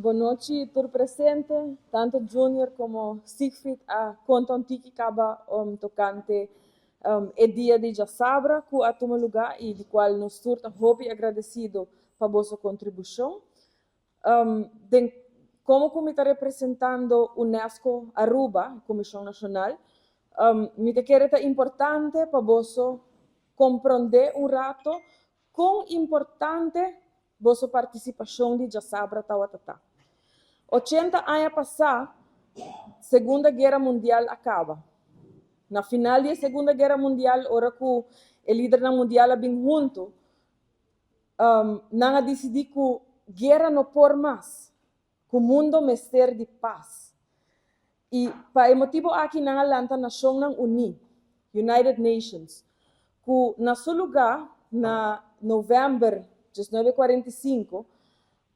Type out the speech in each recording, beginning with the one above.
Boa noite, tur presente, tanto Junior como Siegfried, a contam tiki kaba tocante e dia de Jasabra, que a toma lugar e de qual nos surta hobby agradecido para vossa contribuição. Como me está representando UNESCO Aruba, Comissão Nacional, me te quer é importante para vosso compreender rato quão importante vossa participação de Jasabra Tawatata. 80 anos passar, Segunda Guerra Mundial acaba. Na final da Segunda Guerra Mundial, ora que o líder mundial vem junto, não decidiu que guerra não por mais, que o mundo mester de paz. E para o motivo aqui na Alanta, nação não uni, United Nations, que na seu lugar, na novembro de 1945,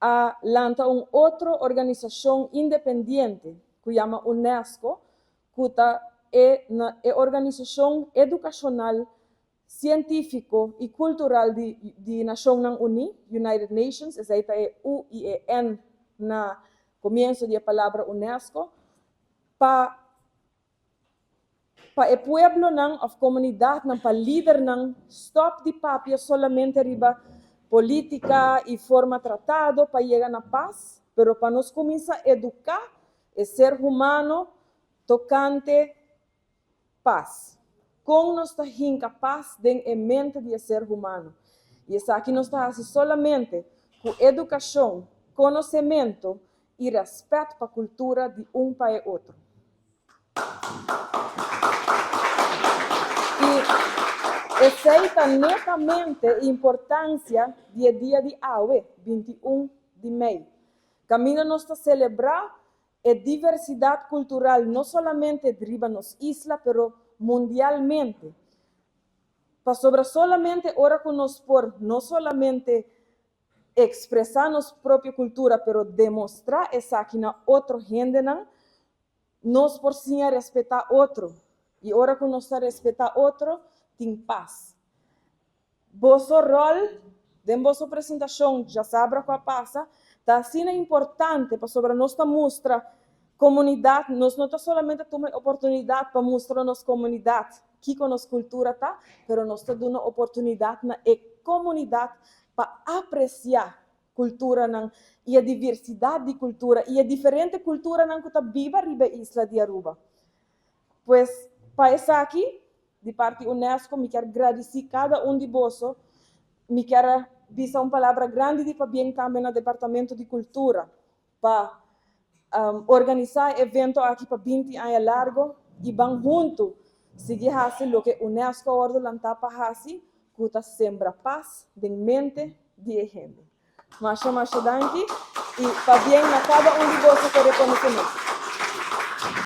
a lança uma outra organização independente que chama UNESCO, que é a organização educacional, científica e cultural de Nações Unidas, United Nations, essa é UIEN na começo da palavra UNESCO, para o pueblo a comunidade para líder stop de papel solamente riba política e forma tratado para chegar na paz, pero para nós começar a educar o ser humano tocante paz. Como nós estamos incapazes de mente de ser humano. E isso aqui nós estamos solamente com educação, conhecimento e respeito para a cultura de para o outro. E aceita netamente a importância do dia de hoje, 21 de maio. Camino nós está celebrar a diversidade cultural, não somente de nas islas, mas mundialmente. Para sobre solamente ora que nós por, não somente expressar nossa própria cultura, mas demonstrar essa aqui na outra gente, nós por sim respeitar outro. E ora que nós respeitar outro, tem paz. Vosso rol, de vossa apresentação, já sabe qual passa, está assim importante para sobre nossa mostra comunidade, nós não somente temos oportunidade para mostrar nossa comunidade, que com nossa cultura está, mas nós estamos dando oportunidade na comunidade para apreciar cultura e a diversidade de cultura e a diferente cultura que está viva riba isla de Aruba. Pois, para essa aqui, de parte UNESCO, me quero agradecer cada de vocês, me quero dizer uma palavra grande de para bem também no Departamento de Cultura, para organizar evento aqui para 20 anos largo e vão junto seguir fazendo o que UNESCO ordo lançar para fazer, que está sembra paz de mente de gente. Mas danke e para bem a cada de vocês que reconhecimento.